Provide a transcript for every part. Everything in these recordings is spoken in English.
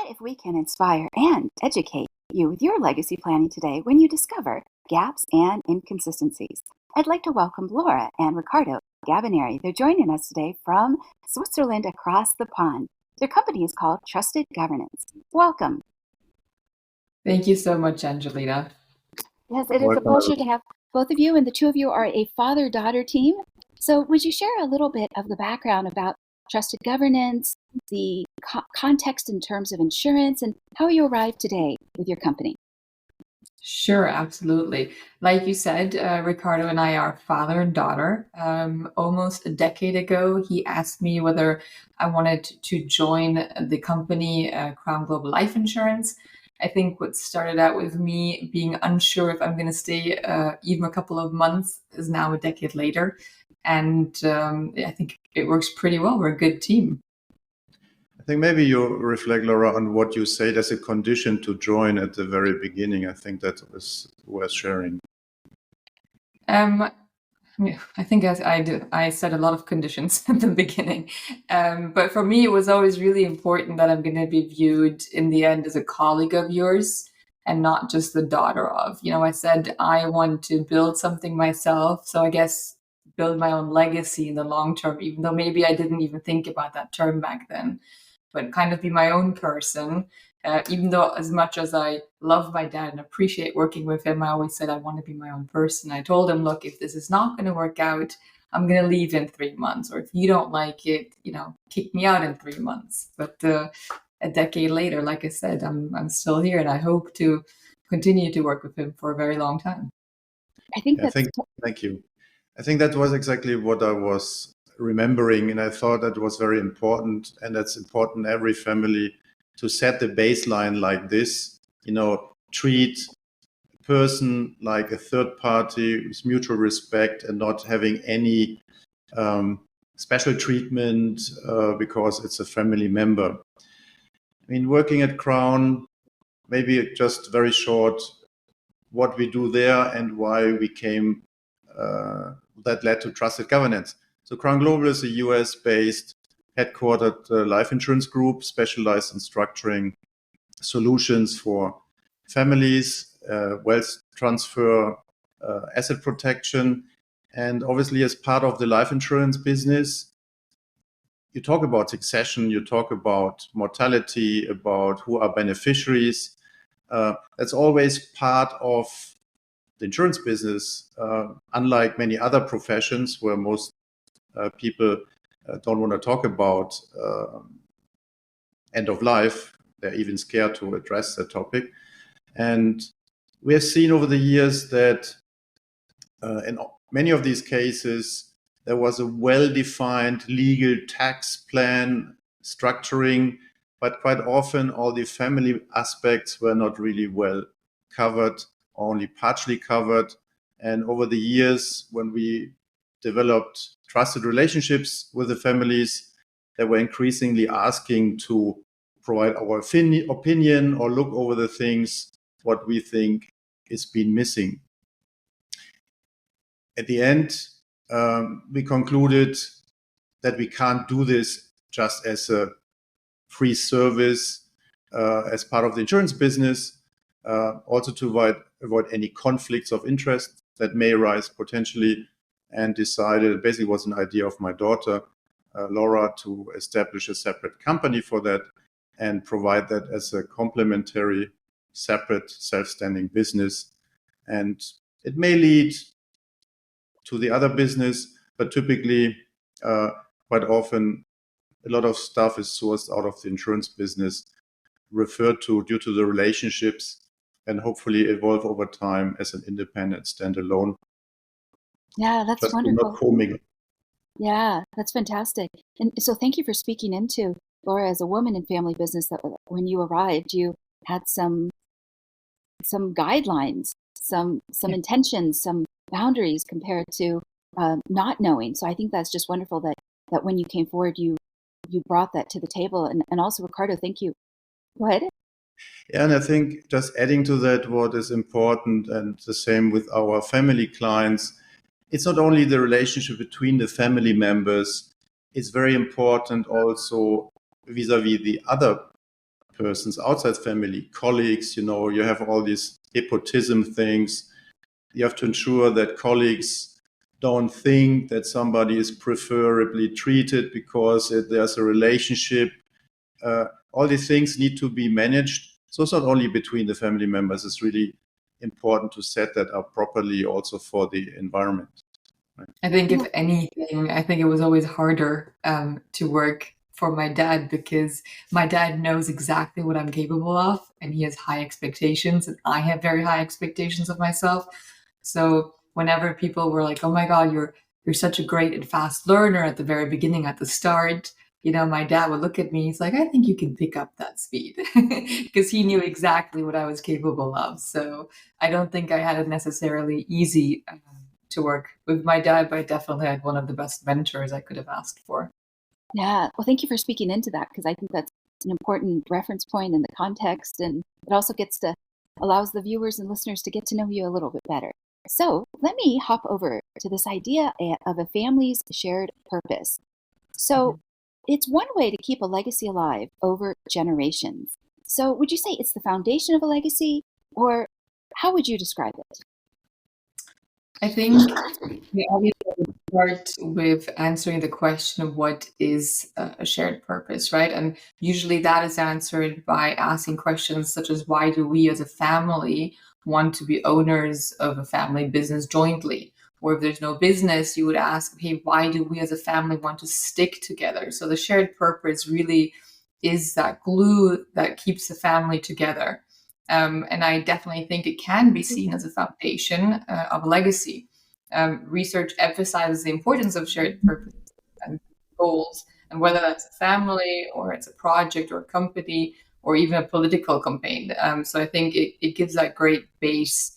What if we can inspire and educate you with your legacy planning today when you discover gaps and inconsistencies? I'd like to welcome Laura and Riccardo Gambineri. They're joining us today from Switzerland across the pond. Their company is called Trusted Governance. Welcome. Thank you so much, Angelina. Yes, it is a pleasure to have both of you, and the two of you are a father-daughter team. So would you share a little bit of the background about Trusted Governance, the context in terms of insurance, and how you arrived today with your company? Sure, absolutely. Like you said, Riccardo and I are father and daughter. Almost a decade ago, he asked me whether I wanted to join the company, Crown Global Life Insurance. I think what started out with me being unsure if I'm going to stay even a couple of months is now a decade later. And I think it works pretty well. We're a good team. I think maybe you reflect, Laura, on what you said as a condition to join at the very beginning. I think that was worth sharing. I think I said a lot of conditions at the beginning. But for me, it was always really important that I'm going to be viewed in the end as a colleague of yours and not just the daughter of. I said I want to build something myself. So I guess build my own legacy in the long term, even though maybe I didn't even think about that term back then. But kind of be my own person. Even though as much as I love my dad and appreciate working with him, I always said I want to be my own person. I told him, look, if this is not going to work out, I'm going to leave in 3 months. Or if you don't like it, kick me out in 3 months. But a decade later, like I said, I'm still here, and I hope to continue to work with him for a very long time. Thank you. I think that was exactly what I was remembering, and I thought that was very important, and that's important in every family to set the baseline like this. Treat a person like a third party with mutual respect and not having any special treatment because it's a family member. Working at Crown, maybe just very short, what we do there and why we came, that led to Trusted Governance. So Crown Global is a US-based headquartered life insurance group specialized in structuring solutions for families, wealth transfer, asset protection. And obviously, as part of the life insurance business, you talk about succession, you talk about mortality, about who are beneficiaries. That's always part of the insurance business, unlike many other professions where most people don't want to talk about end of life. They're even scared to address that topic. And we have seen over the years that in many of these cases, there was a well-defined legal tax plan structuring, but quite often all the family aspects were not really well covered, only partially covered. And over the years, when we developed trusted relationships with the families, they were increasingly asking to provide our opinion or look over the things, what we think is been missing. At the end, we concluded that we can't do this just as a free service as part of the insurance business, also to avoid any conflicts of interest that may arise potentially, and decided, basically was an idea of my daughter, Laura, to establish a separate company for that and provide that as a complementary, separate, self-standing business. And it may lead to the other business, but typically, quite often, a lot of stuff is sourced out of the insurance business, referred to due to the relationships, and hopefully evolve over time as an independent standalone. Yeah, that's just wonderful. Not co-mingle. Yeah, that's fantastic. And so thank you for speaking into, Laura, as a woman in family business, that when you arrived, you had some guidelines, some intentions, some boundaries compared to not knowing. So I think that's just wonderful that when you came forward, you brought that to the table. And also, Riccardo, thank you. Go ahead. Yeah, and I think just adding to that, what is important, and the same with our family clients, it's not only the relationship between the family members, it's very important also vis-a-vis the other persons outside family, colleagues, you have all these nepotism things. You have to ensure that colleagues don't think that somebody is preferably treated because there's a relationship. All these things need to be managed. So it's not only between the family members, it's really important to set that up properly also for the environment. Right? I think if anything, I think it was always harder to work for my dad, because my dad knows exactly what I'm capable of, and he has high expectations, and I have very high expectations of myself. So whenever people were like, "Oh my God, you're such a great and fast learner," at the very beginning, at the start, my dad would look at me. He's like, "I think you can pick up that speed," because he knew exactly what I was capable of. So I don't think I had it necessarily easy to work with my dad, but I definitely had one of the best mentors I could have asked for. Yeah, well, thank you for speaking into that, because I think that's an important reference point in the context, and it also allows the viewers and listeners to get to know you a little bit better. So let me hop over to this idea of a family's shared purpose. So it's one way to keep a legacy alive over generations. So would you say it's the foundation of a legacy, or how would you describe it? I think we obviously would start with answering the question of what is a shared purpose, right? And usually that is answered by asking questions such as, why do we as a family want to be owners of a family business jointly? Or if there's no business, you would ask, hey, why do we as a family want to stick together? So the shared purpose really is that glue that keeps the family together. And I definitely think it can be seen as a foundation of a legacy. Research emphasizes the importance of shared purpose and goals, and whether that's a family or it's a project or a company or even a political campaign. So I think it gives that great base.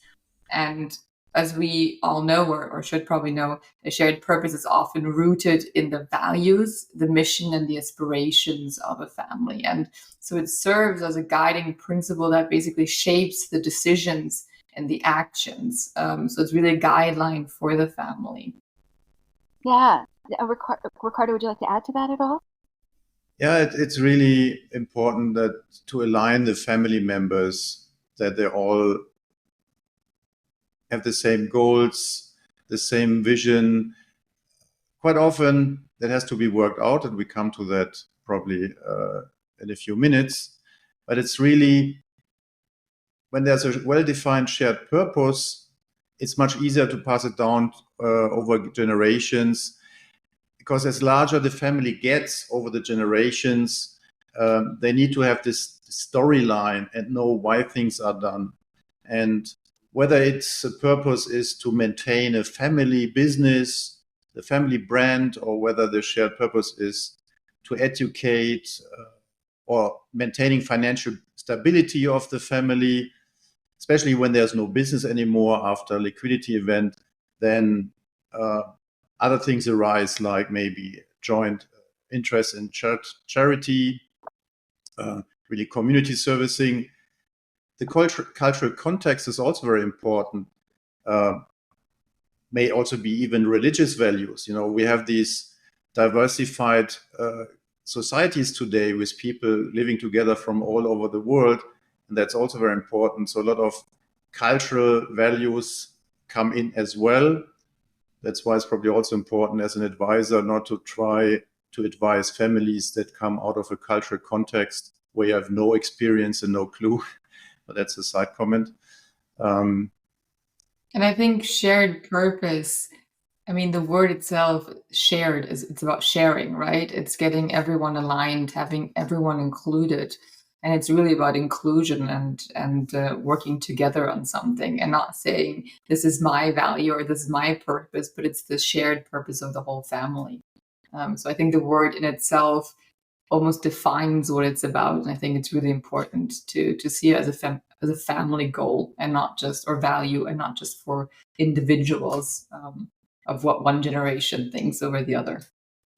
And as we all know, or should probably know, a shared purpose is often rooted in the values, the mission, and the aspirations of a family. And so it serves as a guiding principle that basically shapes the decisions and the actions. So it's really a guideline for the family. Yeah. Riccardo, would you like to add to that at all? Yeah, it's really important that to align the family members, that they all have the same goals, the same vision. Quite often that has to be worked out, and we come to that probably in a few minutes. But it's really, when there's a well-defined shared purpose, it's much easier to pass it down over generations, because as larger the family gets over the generations, they need to have this storyline and know why things are done. And whether its purpose is to maintain a family business, the family brand, or whether the shared purpose is to educate or maintaining financial stability of the family, especially when there's no business anymore after a liquidity event, then other things arise, like maybe joint interest in charity, really community servicing. The cultural context is also very important. May also be even religious values. We have these diversified societies today with people living together from all over the world, and that's also very important. So a lot of cultural values come in as well. That's why it's probably also important as an advisor not to try to advise families that come out of a cultural context where you have no experience and no clue. But that's a side comment. And I think shared purpose, I mean, the word itself, shared, it's about sharing, right? It's getting everyone aligned, having everyone included. And it's really about inclusion and working together on something, and not saying this is my value or this is my purpose, but it's the shared purpose of the whole family. So I think the word in itself almost defines what it's about. And I think it's really important to see it as a family goal, and not just, or value, and not just for individuals of what one generation thinks over the other.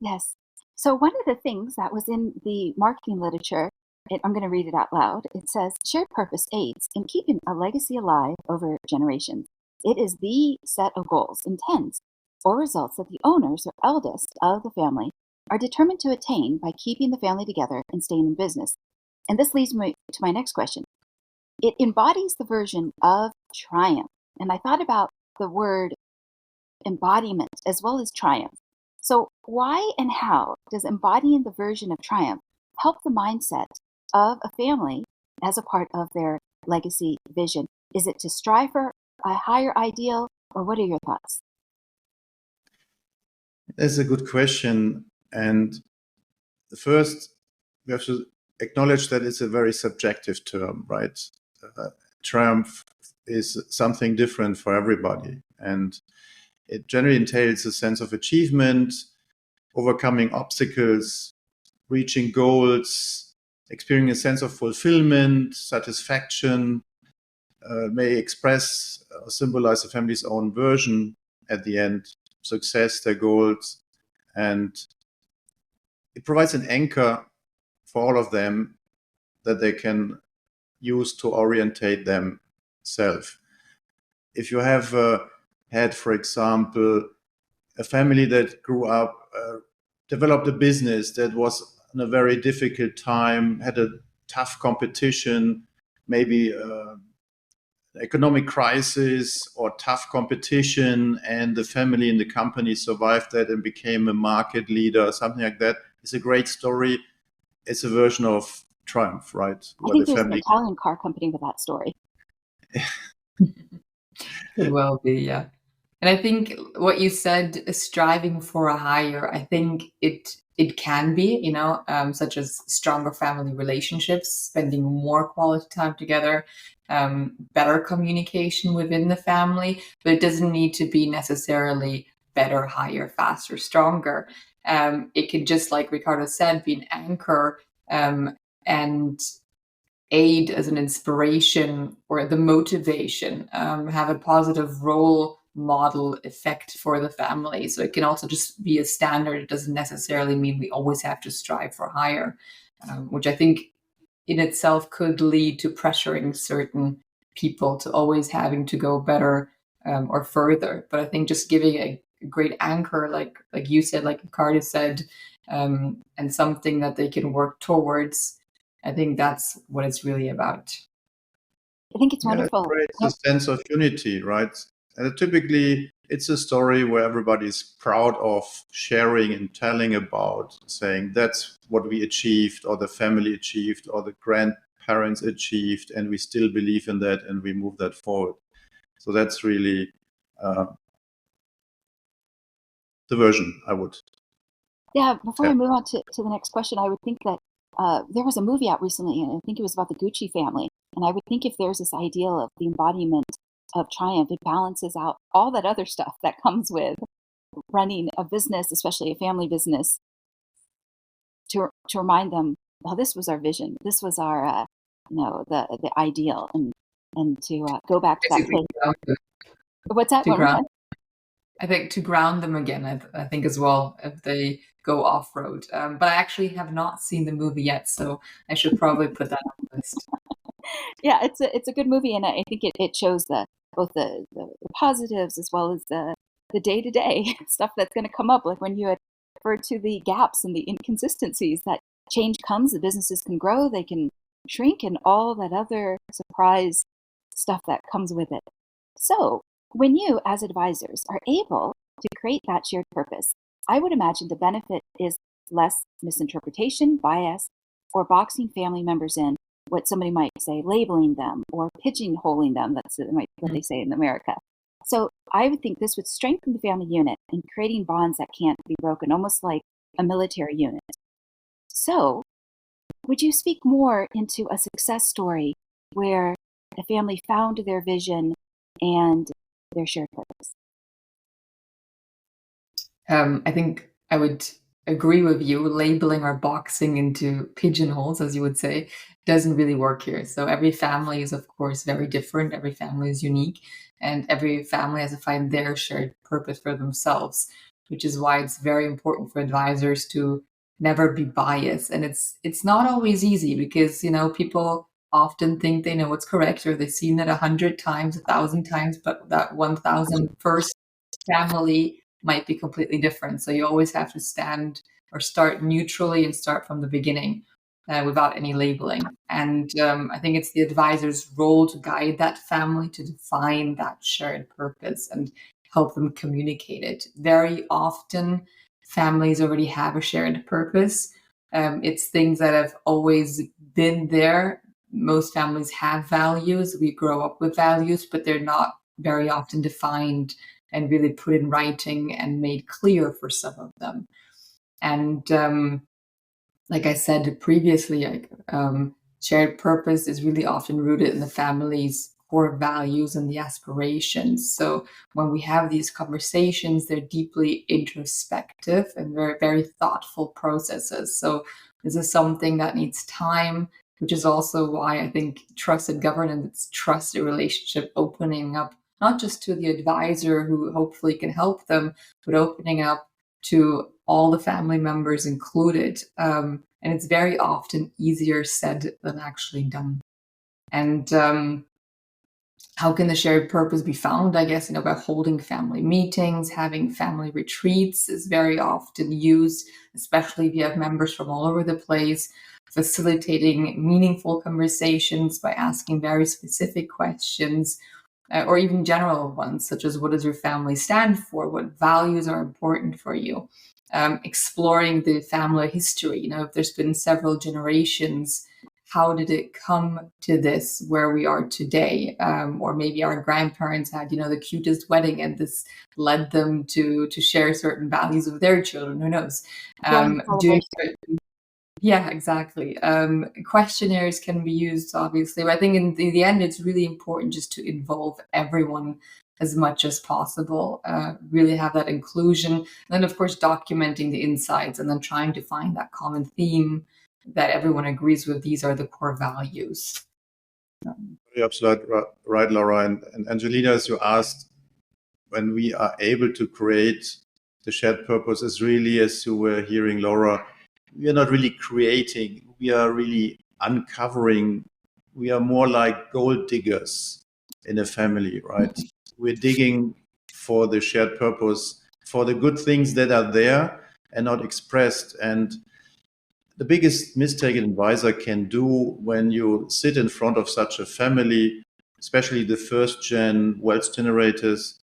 Yes. So one of the things that was in the marketing literature, and I'm going to read it out loud. It says, shared purpose aids in keeping a legacy alive over generations. It is the set of goals, intents, or results that the owners or eldest of the family are determined to attain by keeping the family together and staying in business. And this leads me to my next question. It embodies the version of triumph. And I thought about the word embodiment as well as triumph. So why and how does embodying the version of triumph help the mindset of a family as a part of their legacy vision? Is it to strive for a higher ideal, or what are your thoughts? That's a good question. And first, we have to acknowledge that it's a very subjective term, right? Triumph is something different for everybody. And it generally entails a sense of achievement, overcoming obstacles, reaching goals, experiencing a sense of fulfillment, satisfaction, may express or symbolize the family's own version at the end, success, their goals. And it provides an anchor for all of them that they can use to orientate themselves. If you have had, for example, a family that grew up, developed a business that was in a very difficult time, had a tough competition, maybe economic crisis or tough competition, and the family and the company survived that and became a market leader, something like that, is a great story. It's a version of triumph, right? I think there's an Italian car company with that story. Could well be, yeah. And I think what you said, striving for a higher, I think it can be, such as stronger family relationships, spending more quality time together, better communication within the family, but it doesn't need to be necessarily better, higher, faster, stronger. It can just, like Riccardo said, be an anchor and aid as an inspiration or the motivation, have a positive role model effect for the family. So it can also just be a standard. It doesn't necessarily mean we always have to strive for higher, which I think in itself could lead to pressuring certain people to always having to go better or further. But I think just giving a great anchor, like you said, like Riccardo said, and something that they can work towards, I think that's what it's really about. I think it's wonderful. It creates a sense of unity, right? And typically, it's a story where everybody's proud of sharing and telling about, saying that's what we achieved, or the family achieved, or the grandparents achieved, and we still believe in that and we move that forward. So that's really the version I would. Yeah, before I move on to the next question, I would think that there was a movie out recently, and I think it was about the Gucci family. And I would think if there's this ideal of the embodiment of triumph, it balances out all that other stuff that comes with running a business, especially a family business, to remind them, well, this was our vision, this was our, the ideal, and to go back to that place. What's that? I think to ground them again, I think as well, if they go off-road. But I actually have not seen the movie yet, so I should probably put that on the list. Yeah, it's a good movie, and I think it shows both the positives as well as the day-to-day stuff that's going to come up. Like when you had referred to the gaps and the inconsistencies, that change comes, the businesses can grow, they can shrink, and all that other surprise stuff that comes with it. So when you, as advisors, are able to create that shared purpose, I would imagine the benefit is less misinterpretation, bias, or boxing family members in, what somebody might say, labeling them or pigeonholing them. That's what they say in America. So I would think this would strengthen the family unit in creating bonds that can't be broken, almost like a military unit. So would you speak more into a success story where a family found their vision and their shared purpose? I think I would agree with you. Labeling or boxing into pigeonholes, as you would say, doesn't really work here. So every family is, of course, very different. Every family is unique, and every family has to find their shared purpose for themselves, which is why it's very important for advisors to never be biased. And it's not always easy because, people often think they know what's correct, or they've seen it 100 times, 1,000 times, but that 1,001st family might be completely different. So you always have to stand or start neutrally and start from the beginning. without any labeling. And I think it's the advisor's role to guide that family to define that shared purpose and help them communicate it. Very often, families already have a shared purpose. It's things that have always been there. Most families have values. We grow up with values, but they're not very often defined and really put in writing and made clear for some of them. And like I said previously, shared purpose is really often rooted in the family's core values and the aspirations. So when we have these conversations, they're deeply introspective and very, very thoughtful processes. So this is something that needs time, which is also why I think trusted governance, trusted relationship, opening up not just to the advisor who hopefully can help them, but opening up to all the family members included. And it's very often easier said than actually done. And how can the shared purpose be found? I guess, by holding family meetings, having family retreats is very often used, especially if you have members from all over the place, facilitating meaningful conversations by asking very specific questions, or even general ones, such as what does your family stand for? What values are important for you? Exploring the family history, if there's been several generations, how did it come to this where we are today? Or maybe our grandparents had, the cutest wedding and this led them to share certain values with their children. Who knows? Yeah, exactly. Questionnaires can be used, obviously, but I think in the end, it's really important just to involve everyone as much as possible, really have that inclusion. And then, of course, documenting the insights and then trying to find that common theme that everyone agrees with. These are the core values. You're absolutely right, Laura. And Angelina, as you asked, when we are able to create the shared purpose, is really, as you were hearing, Laura, we are not really creating, we are really uncovering. We are more like gold diggers in a family, right? We're digging for the shared purpose, for the good things that are there and not expressed. And the biggest mistake an advisor can do when you sit in front of such a family, especially the first gen wealth generators,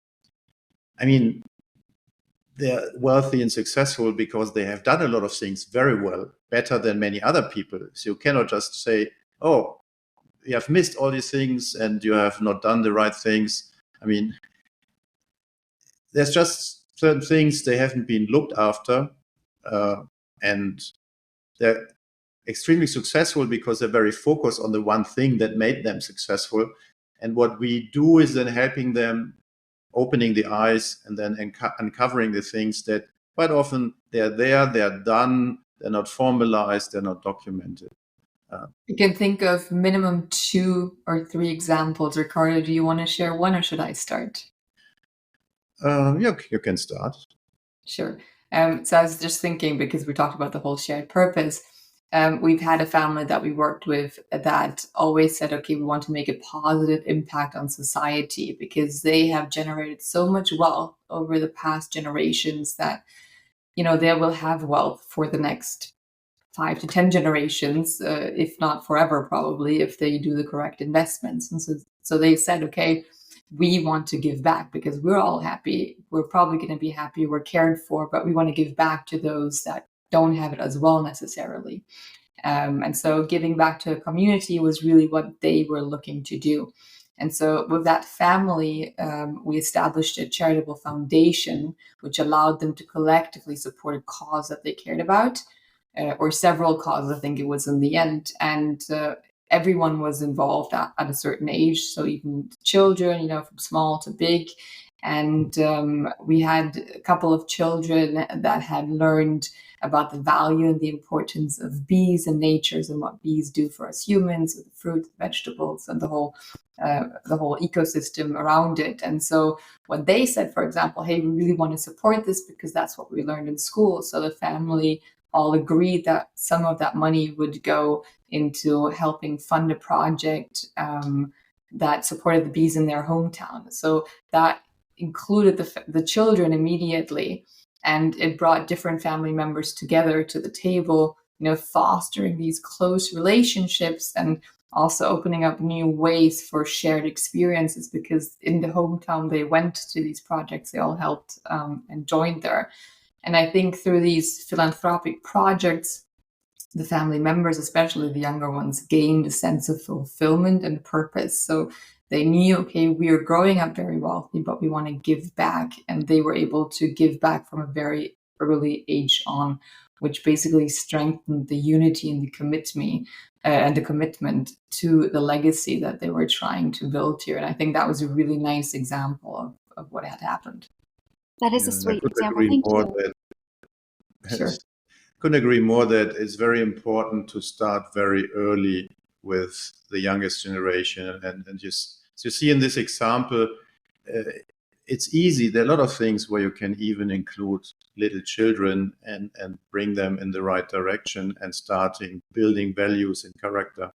they're wealthy and successful because they have done a lot of things very well, better than many other people. So you cannot just say, oh, you have missed all these things and you have not done the right things. There's just certain things they haven't been looked after, and they're extremely successful because they're very focused on the one thing that made them successful. And what we do is then helping them, opening the eyes and then uncovering the things that quite often they're there, they're done, they're not formalized, they're not documented. You can think of minimum 2 or 3 examples. Riccardo, do you want to share one or should I start? Yeah, you can start. Sure. So I was just thinking, because we talked about the whole shared purpose, we've had a family that we worked with that always said, okay, we want to make a positive impact on society because they have generated so much wealth over the past generations that, they will have wealth for the next 5 to 10 generations, if not forever, probably, if they do the correct investments. And so they said, okay, we want to give back because we're all happy. We're probably going to be happy. We're cared for, but we want to give back to those that don't have it as well necessarily. And so giving back to a community was really what they were looking to do. And so with that family, we established a charitable foundation, which allowed them to collectively support a cause that they cared about, or several causes, I think it was in the end. And everyone was involved at a certain age. So even children, from small to big. And we had a couple of children that had learned about the value and the importance of bees and natures and what bees do for us humans, the fruit, vegetables, and the whole ecosystem around it. And so when they said, for example, hey, we really want to support this because that's what we learned in school. So the family all agreed that some of that money would go into helping fund a project that supported the bees in their hometown. So that included the children immediately, and it brought different family members together to the table fostering these close relationships and also opening up new ways for shared experiences, because in the hometown they went to these projects, they all helped and joined there. And I think through these philanthropic projects, the family members, especially the younger ones, gained a sense of fulfillment and purpose. So they knew, okay, we are growing up very wealthy, but we want to give back. And they were able to give back from a very early age on, which basically strengthened the unity and the commitment to the legacy that they were trying to build here. And I think that was a really nice example of what had happened. That is a sweet example. Thank you. Sure. Couldn't agree more that it's very important to start very early with the youngest generation. And just so you see in this example, it's easy. There are a lot of things where you can even include little children and bring them in the right direction and starting building values and character.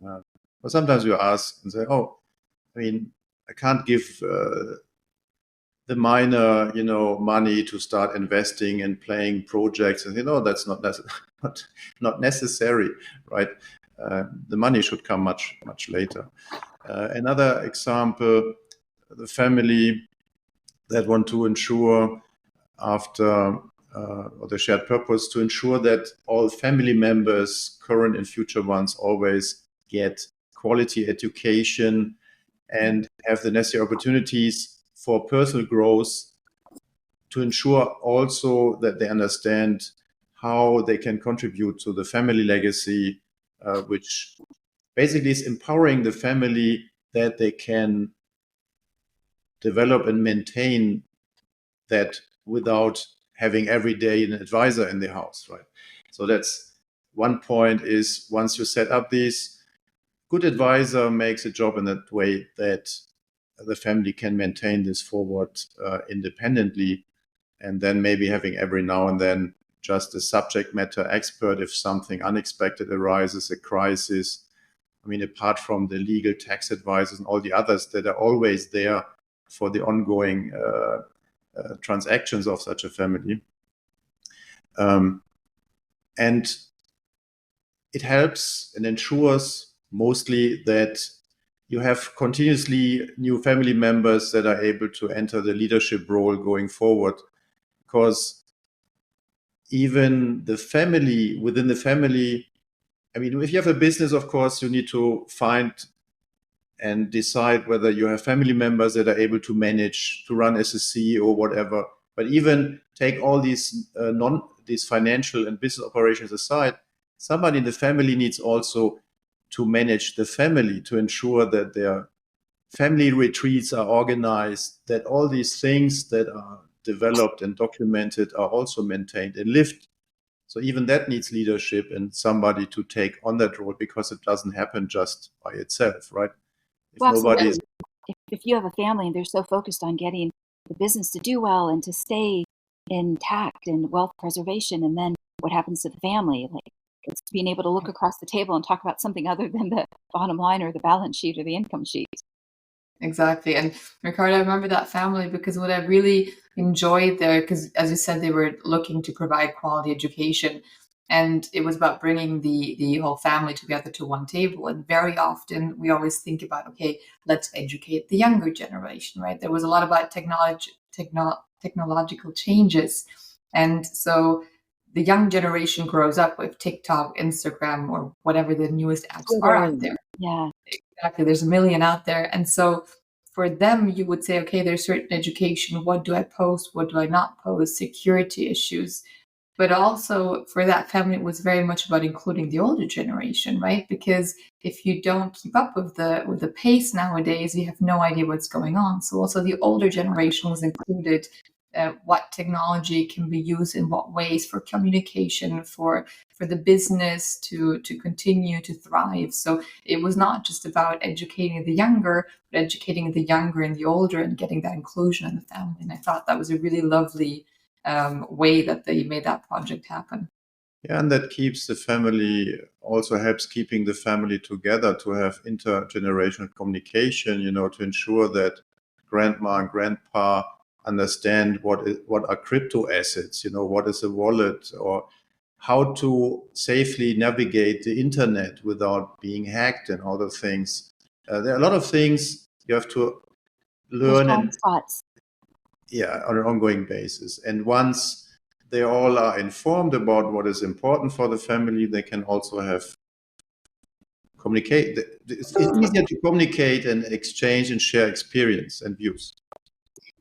But sometimes you ask and say, oh, I mean, I can't give the minor, money to start investing and playing projects, and that's not necessary, right? The money should come much later. Another example, the family that want to ensure after or the shared purpose to ensure that all family members, current and future ones, always get quality education and have the necessary opportunities for personal growth, to ensure also that they understand how they can contribute to the family legacy, which basically is empowering the family that they can develop and maintain that without having every day an advisor in the house, right? So that's one point, is once you set up these, good advisor makes a job in that way that the family can maintain this forward independently, and then maybe having every now and then just a subject matter expert if something unexpected arises, a crisis. I mean, apart from the legal tax advisors and all the others that are always there for the ongoing transactions of such a family. And it helps and ensures mostly that you have continuously new family members that are able to enter the leadership role going forward, because even the family, within the family, I mean, if you have a business, of course, you need to find and decide whether you have family members that are able to manage, to run as a CEO or whatever. But even take all these these financial and business operations aside, somebody in the family needs also to manage the family, to ensure that their family retreats are organized, that all these things that are developed and documented are also maintained and lived. So even that needs leadership and somebody to take on that role, because it doesn't happen just by itself, right? If nobody is... if you have a family and they're so focused on getting the business to do well and to stay intact and wealth preservation, and then what happens to the family? Like, it's being able to look across the table and talk about something other than the bottom line or the balance sheet or the income sheet. Exactly. And Riccardo, I remember that family because what I really enjoyed there, because as you said, they were looking to provide quality education, and it was about bringing the whole family together to one table. And very often we always think about, okay, let's educate the younger generation, right? There was a lot about technological changes. And so the young generation grows up with TikTok, Instagram, or whatever the newest apps are out there. Yeah, exactly. There's a million out there. And so for them, you would say, okay, there's certain education. What do I post? What do I not post? Security issues. But also for that family, it was very much about including the older generation, right? Because if you don't keep up with the pace nowadays, you have no idea what's going on. So also the older generation was included. What technology can be used in what ways for communication, for the business to continue to thrive. So it was not just about educating the younger, but educating the younger and the older and getting that inclusion in the family. And I thought that was a really lovely way that they made that project happen. Yeah, and that keeps the family, also helps keeping the family together, to have intergenerational communication, to ensure that grandma and grandpa understand what are crypto assets, what is a wallet, or how to safely navigate the internet without being hacked and other things. There are a lot of things you have to learn and spots. Yeah, on an ongoing basis. And once they all are informed about what is important for the family, they can also have communicate. It's easier to communicate and exchange and share experience and views.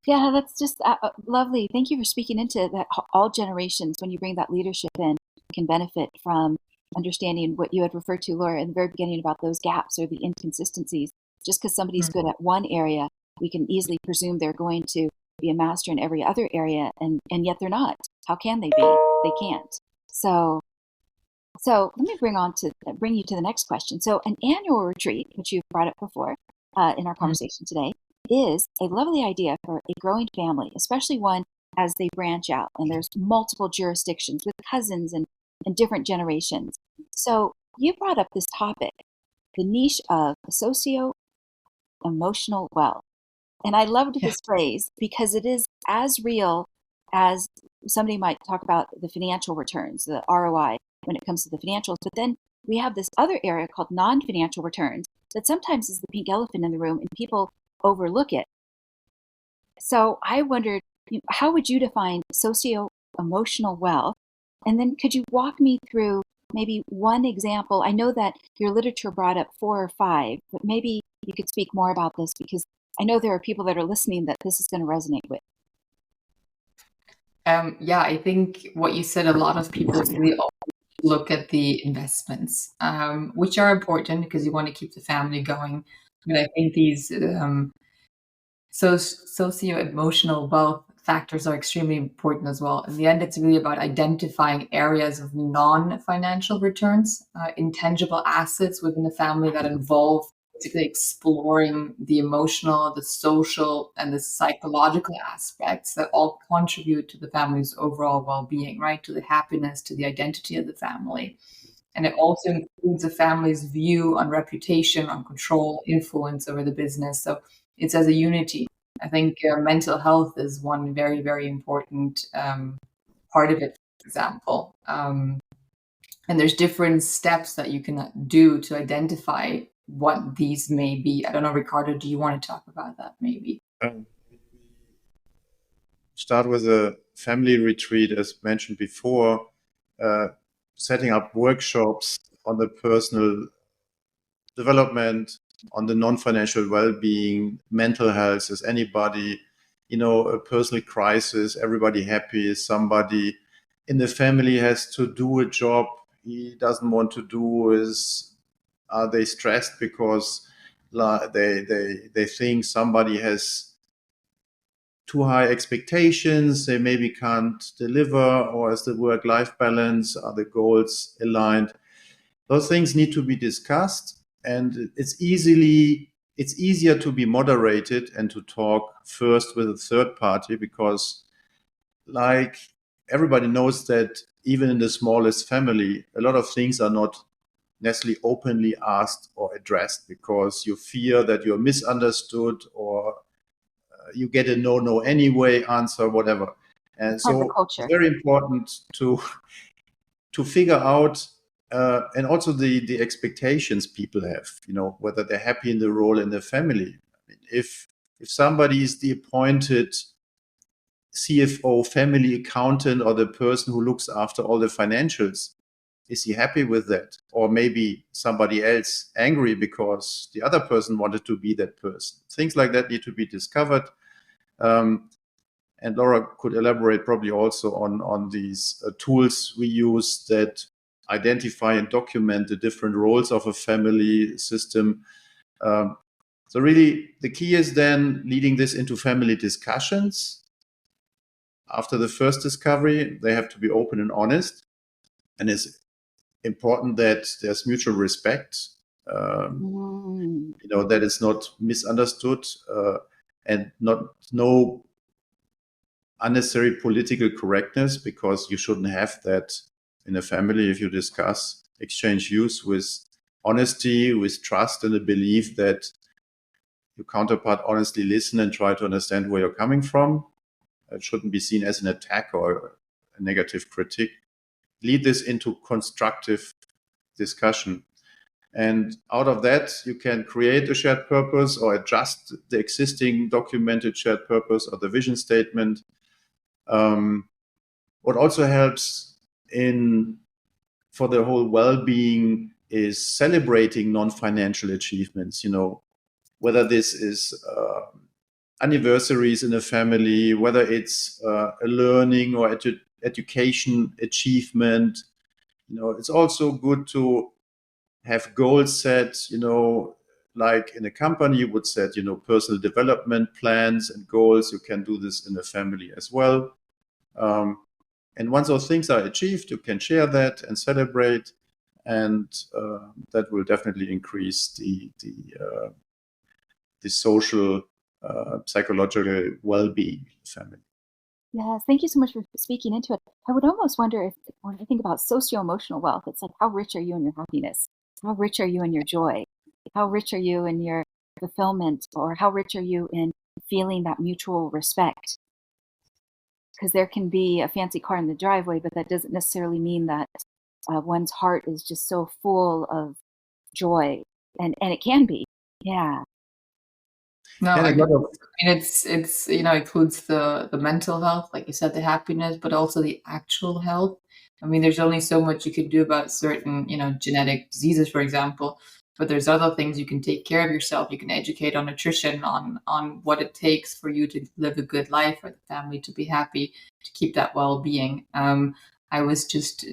Yeah, that's just lovely. Thank you for speaking into that. All generations, when you bring that leadership in, can benefit from understanding what you had referred to, Laura, in the very beginning about those gaps or the inconsistencies. Just because somebody's good at one area, we can easily presume they're going to be a master in every other area, and yet they're not. How can they be? They can't. So let me bring you to the next question. So an annual retreat, which you've brought up before in our conversation today, is a lovely idea for a growing family, especially one as they branch out and there's multiple jurisdictions with cousins and different generations. So you brought up this topic, the niche of socio-emotional wealth. And I loved this phrase because it is as real as somebody might talk about the financial returns, the ROI, when it comes to the financials. But then we have this other area called non-financial returns that sometimes is the pink elephant in the room and people overlook it. So I wondered, how would you define socio-emotional wealth? And then could you walk me through maybe one example? I know that your literature brought up 4 or 5, but maybe you could speak more about this because I know there are people that are listening that this is going to resonate with. Yeah, I think what you said, a lot of people really look at the investments, which are important because you want to keep the family going. But I think these socio-emotional wealth factors are extremely important as well. In the end, it's really about identifying areas of non-financial returns, intangible assets within the family that involve basically exploring the emotional, the social, and the psychological aspects that all contribute to the family's overall well-being, right? To the happiness, to the identity of the family. And it also includes a family's view on reputation, on control, influence over the business. So it's as a unity. I think mental health is one very, very important part of it, for example. And there's different steps that you can do to identify what these may be. I don't know, Riccardo, do you want to talk about that maybe? Start with a family retreat, as mentioned before, setting up workshops on the personal development, on the non-financial well-being, mental health. Is anybody, a personal crisis, everybody happy? Is somebody in the family has to do a job he doesn't want to do? Are they stressed because they think somebody has too high expectations, they maybe can't deliver? Or is the work-life balance, are the goals aligned? Those things need to be discussed, and it's easier to be moderated and to talk first with a third party, because like everybody knows that even in the smallest family, a lot of things are not necessarily openly asked or addressed because you fear that you're misunderstood or you get a no anyway answer, whatever. And so it's very important to figure out and also the expectations people have, whether they're happy in the role in the family. I mean, if somebody is the appointed CFO, family accountant, or the person who looks after all the financials, is he happy with that? Or maybe somebody else angry because the other person wanted to be that person. Things like that need to be discovered. And Laura could elaborate probably also on these tools we use that identify and document the different roles of a family system. So really, the key is then leading this into family discussions. After the first discovery, they have to be open and honest. And it's important that there's mutual respect, that it's not misunderstood and no unnecessary political correctness, because you shouldn't have that in a family if you exchange views with honesty, with trust, and a belief that your counterpart honestly listen and try to understand where you're coming from. It shouldn't be seen as an attack or a negative critique. lead this into constructive discussion. And out of that, you can create a shared purpose or adjust the existing documented shared purpose or the vision statement. What also helps for the whole well-being is celebrating non-financial achievements, whether this is anniversaries in a family, whether it's a learning or education achievement. It's also good to have goals set, like in a company you would set, personal development plans and goals. You can do this in a family as well. And once those things are achieved, you can share that and celebrate, and that will definitely increase the social, psychological well-being of the family. Yes, thank you so much for speaking into it. I would almost wonder if, when I think about socio-emotional wealth, it's like, how rich are you in your happiness? How rich are you in your joy? How rich are you in your fulfillment? Or how rich are you in feeling that mutual respect? Because there can be a fancy car in the driveway, but that doesn't necessarily mean that one's heart is just so full of joy. And it can be. Yeah. No, I mean, it's includes the mental health, like you said, the happiness, but also the actual health. I mean, there's only so much you can do about certain, genetic diseases, for example, but there's other things you can take care of yourself. You can educate on nutrition, on what it takes for you to live a good life, for the family to be happy, to keep that well-being. I was just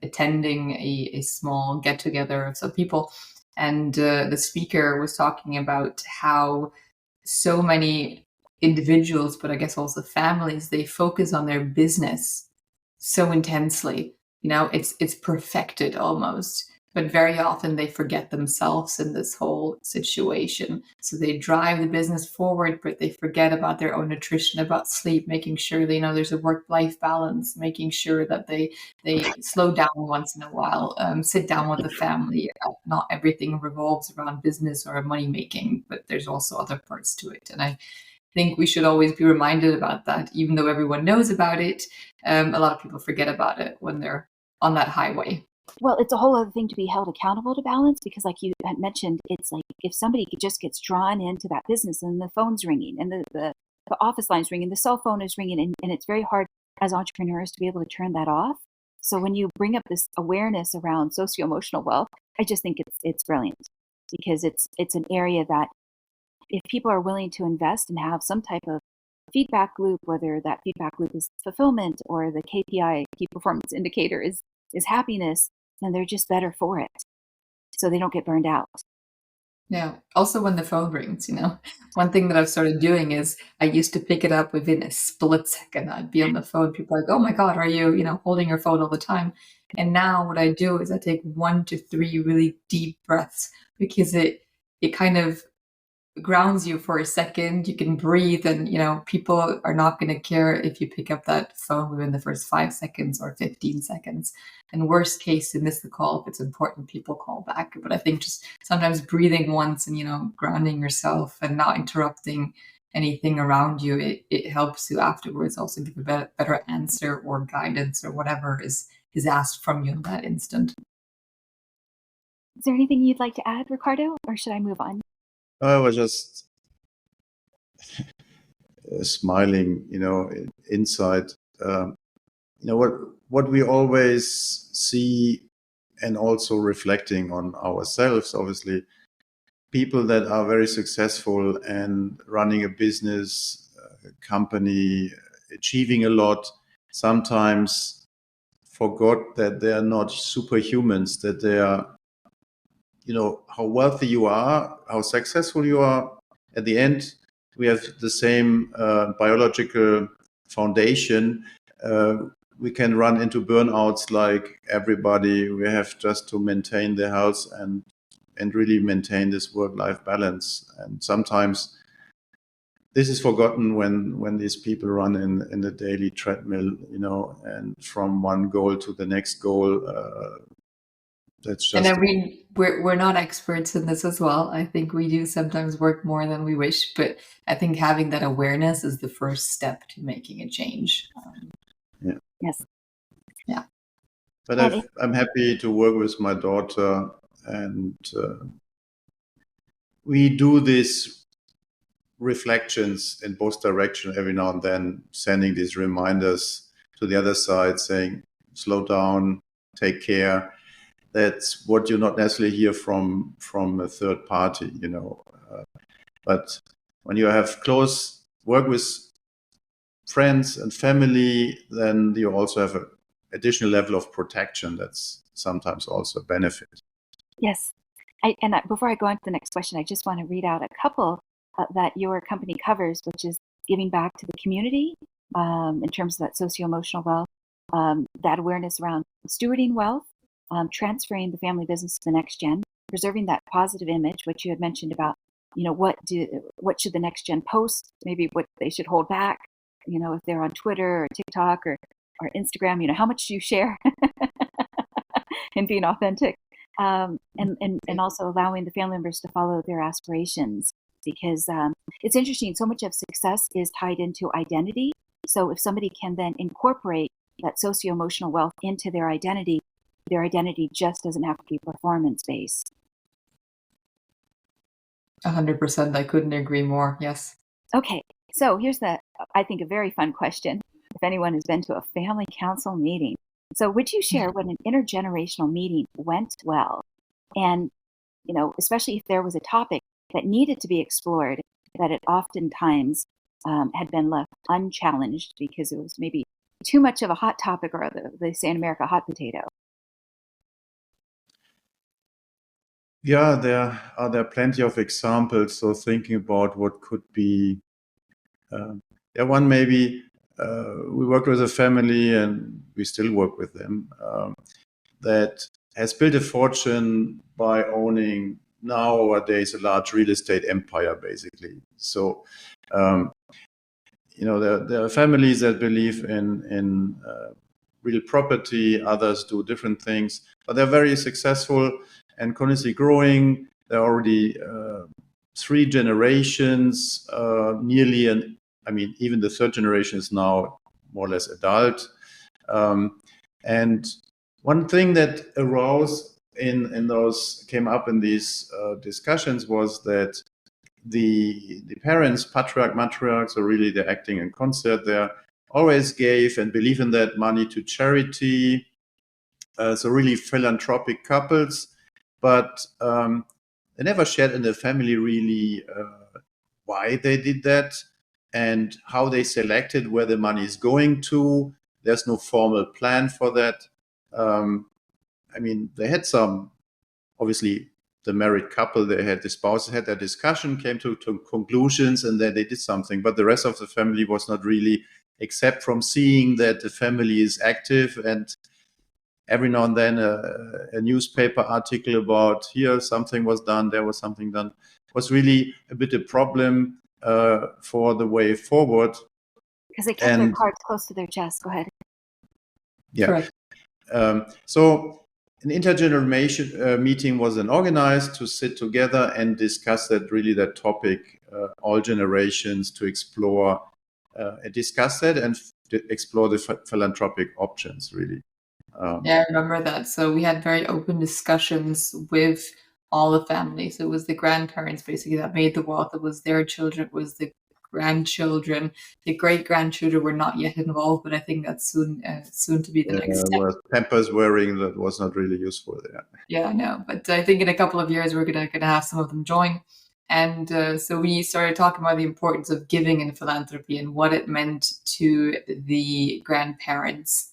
attending a small get-together of some people, and the speaker was talking about how so many individuals, but I guess also families, they focus on their business so intensely. It's perfected almost, but very often they forget themselves in this whole situation. So they drive the business forward, but they forget about their own nutrition, about sleep, making sure they know there's a work-life balance, making sure that they slow down once in a while, sit down with the family. Not everything revolves around business or money making, but there's also other parts to it. And I think we should always be reminded about that, even though everyone knows about it. A lot of people forget about it when they're on that highway. Well, it's a whole other thing to be held accountable to balance, because like you had mentioned, it's like if somebody just gets drawn into that business and the phone's ringing and the office line's ringing, the cell phone is ringing, and it's very hard as entrepreneurs to be able to turn that off. So when you bring up this awareness around socio-emotional wealth, I just think it's brilliant, because it's an area that if people are willing to invest and have some type of feedback loop, whether that feedback loop is fulfillment or the KPI, key performance indicator, is happiness, then they're just better for it. So they don't get burned out. Yeah. Also, when the phone rings, one thing that I've started doing is I used to pick it up within a split second. I'd be on the phone. People are like, oh my God, are you, holding your phone all the time? And now what I do is I take 1 to 3 really deep breaths, because it kind of grounds you for a second. You can breathe, and people are not going to care if you pick up that phone within the first 5 seconds or 15 seconds. And worst case, you miss the call. If it's important, people call back. But I think just sometimes breathing once and grounding yourself and not interrupting anything around you, it helps you afterwards also give a better answer or guidance or whatever is asked from you in that instant. Is there anything you'd like to add, Riccardo, or should I move on? I was just smiling, inside. What we always see, and also reflecting on ourselves, obviously, people that are very successful and running a business, company, achieving a lot, sometimes forgot that they are not superhumans, that they are, how wealthy you are, how successful you are. At the end, we have the same biological foundation. We can run into burnouts like everybody. We have just to maintain the health and really maintain this work-life balance. And sometimes this is forgotten when these people run in the daily treadmill, and from one goal to the next goal. That's just. And I mean, we're not experts in this as well. I think we do sometimes work more than we wish, but I think having that awareness is the first step to making a change. Yeah. Yes. Yeah. But I'm happy to work with my daughter, and we do this reflections in both directions every now and then, sending these reminders to the other side saying, slow down, take care. That's what you not necessarily hear from a third party, but when you have close work with friends and family, then you also have an additional level of protection that's sometimes also a benefit. Yes. Before I go on to the next question, I just want to read out a couple that your company covers, which is giving back to the community in terms of that socio-emotional wealth, that awareness around stewarding wealth, transferring the family business to the next gen, preserving that positive image, which you had mentioned about, what should the next gen post, maybe what they should hold back, if they're on Twitter or TikTok or Instagram, how much do you share and being authentic. And also allowing the family members to follow their aspirations, because it's interesting. So much of success is tied into identity. So if somebody can then incorporate that socio-emotional wealth into their identity just doesn't have to be performance-based. 100%. I couldn't agree more. Yes. Okay. So here's I think, a very fun question. If anyone has been to a family council meeting, so would you share when an intergenerational meeting went well? And, especially if there was a topic that needed to be explored, that it oftentimes had been left unchallenged because it was maybe too much of a hot topic, or they say in America, hot potato. Yeah, there are plenty of examples. So thinking about what could be, one maybe, we worked with a family, and we still work with them, that has built a fortune by owning nowadays a large real estate empire, basically. So, there are families that believe in real property, others do different things, but they're very successful and continuously growing. There are already 3 generations, nearly, and even the 3rd generation is now more or less adult. And one thing that arose came up in these discussions was that the parents, patriarch, matriarch, so really they're acting in concert there, always gave and believe in that money to charity. So really philanthropic couples, but they never shared in the family really why they did that and how they selected where the money is going to. There's no formal plan for that. They had some, obviously, the married couple, the spouses had their discussion, came to conclusions, and then they did something. But the rest of the family was not really, except from seeing that the family is active, and every now and then a newspaper article about here something was done, there was something done, was really a bit a problem for the way forward. Because they kept their cards close to their chest. Go ahead. Yeah. So an intergenerational meeting was then organized to sit together and discuss that topic, all generations, to explore and discuss that and explore the philanthropic options, really. Yeah, I remember that. So we had very open discussions with all the families. It was the grandparents basically that made the wealth. It was their children, it was the grandchildren. The great-grandchildren were not yet involved, but I think that's soon to be the next step. Pampers wearing, that was not really useful there. Yeah, I know. But I think in a couple of years we're gonna have some of them join. And so we started talking about the importance of giving in philanthropy and what it meant to the grandparents.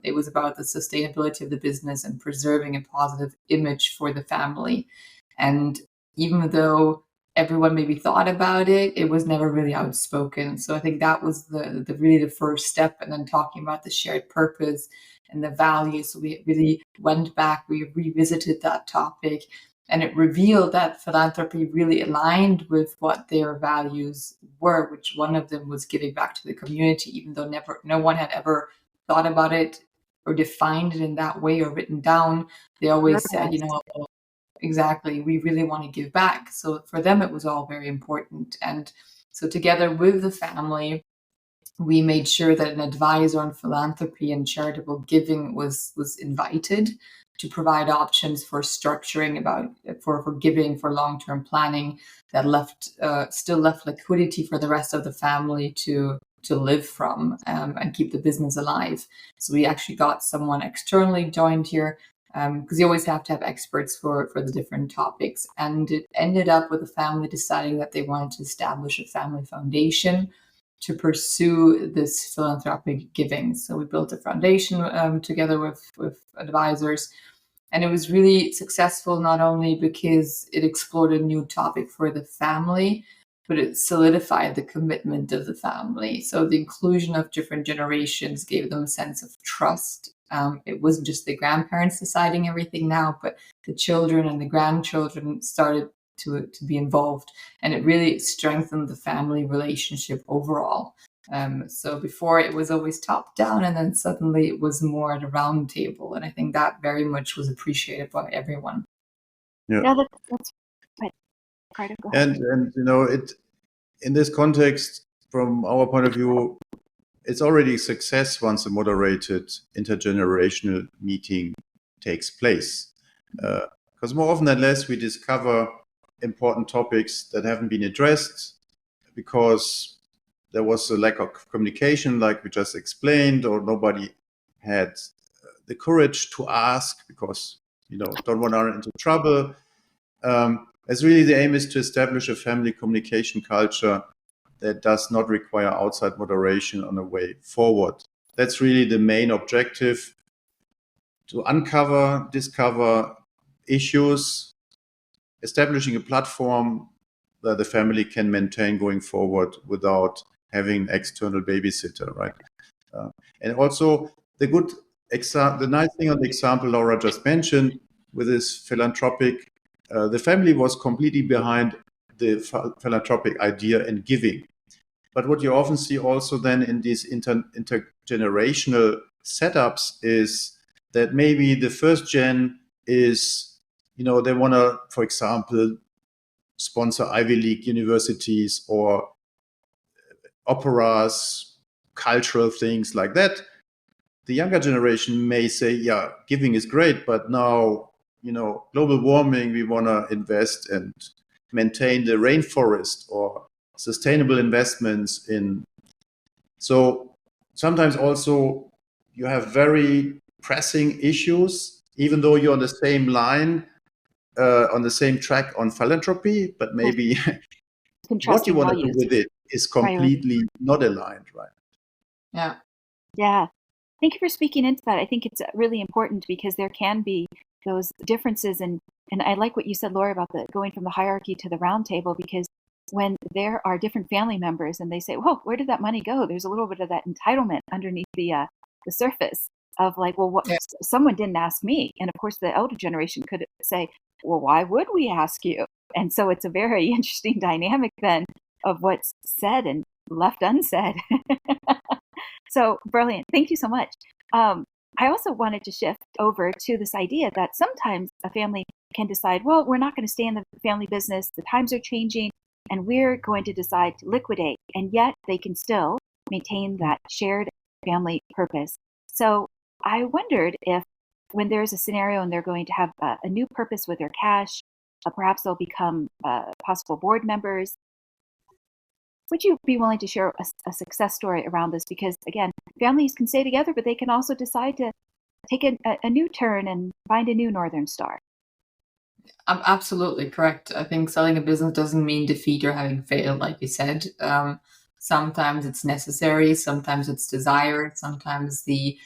It was about the sustainability of the business and preserving a positive image for the family. And even though everyone maybe thought about it, it was never really outspoken. So I think that was the really the first step. And then talking about the shared purpose and the values. So we really went back, we revisited that topic. And it revealed that philanthropy really aligned with what their values were, which one of them was giving back to the community, even though no one had ever thought about it or defined it in that way or written down. They always said, exactly, we really want to give back. So for them, it was all very important. And so together with the family, we made sure that an advisor on philanthropy and charitable giving was invited to provide options for structuring for giving, for long-term planning that still left liquidity for the rest of the family to live from, and keep the business alive. So we actually got someone externally joined here, because you always have to have experts for the different topics. And it ended up with the family deciding that they wanted to establish a family foundation to pursue this philanthropic giving. So we built a foundation together with advisors. And it was really successful, not only because it explored a new topic for the family, but it solidified the commitment of the family. So the inclusion of different generations gave them a sense of trust. It wasn't just the grandparents deciding everything now, but the children and the grandchildren started to be involved, and it really strengthened the family relationship overall. So before it was always top down, and then suddenly it was more at a round table, and I think that very much was appreciated by everyone. Yeah, that's right. Carter, go ahead. And it, in this context, from our point of view, it's already a success once a moderated intergenerational meeting takes place, because more often than less we discover important topics that haven't been addressed because there was a lack of communication, like we just explained, or nobody had the courage to ask because don't want to run into trouble. As really the aim is to establish a family communication culture that does not require outside moderation on the way forward. That's really the main objective, to discover issues, establishing a platform that the family can maintain going forward without having an external babysitter, right? And also the nice thing on the example Laura just mentioned with this philanthropic, the family was completely behind the philanthropic idea and giving. But what you often see also then in these intergenerational setups is that maybe the first gen is, they want to, for example, sponsor Ivy League universities or operas, cultural things like that. The younger generation may say, yeah, giving is great, but now, global warming, we want to invest and maintain the rainforest, or sustainable investments in. So sometimes also you have very pressing issues, even though you're on the same line, on the same track on philanthropy, but maybe what you want to do with it is completely not aligned, right? Yeah. Thank you for speaking into that. I think it's really important because there can be those differences, and I like what you said, Laura, about going from the hierarchy to the round table, because when there are different family members and they say, "Whoa, where did that money go?" There's a little bit of that entitlement underneath the surface of like, "Well, someone didn't ask me," and of course the elder generation could say, "Well, why would we ask you?" And so it's a very interesting dynamic then of what's said and left unsaid. So brilliant. Thank you so much. I also wanted to shift over to this idea that sometimes a family can decide, well, we're not going to stay in the family business. The times are changing and we're going to decide to liquidate. And yet they can still maintain that shared family purpose. So I wondered if when there's a scenario and they're going to have a new purpose with their cash, perhaps they'll become possible board members. Would you be willing to share a success story around this? Because again, families can stay together, but they can also decide to take a new turn and find a new Northern Star. Absolutely correct. I think selling a business doesn't mean defeat or having failed, like you said. Sometimes it's necessary, sometimes it's desired, sometimes the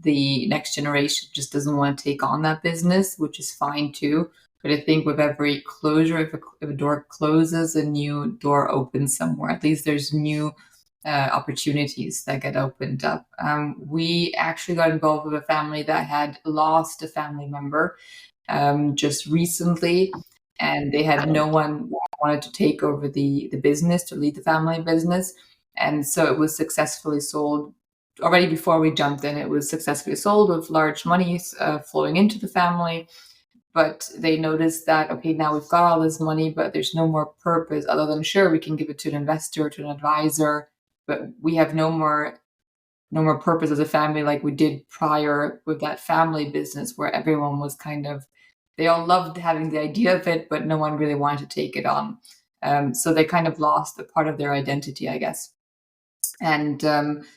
next generation just doesn't want to take on that business, which is fine too. But I think with every closure, if a door closes, a new door opens somewhere. At least there's new opportunities that get opened up. We actually got involved with a family that had lost a family member just recently, and they had no one wanted to take over the business, to lead the family business. And so it was successfully sold. Already before we jumped in, it was successfully sold with large monies flowing into the family. But they noticed that, okay, now we've got all this money, but there's no more purpose other than, sure, we can give it to an investor, to an advisor, but we have no more purpose as a family like we did prior with that family business where everyone was kind of, they all loved having the idea of it, but no one really wanted to take it on. So they kind of lost a part of their identity, I guess. And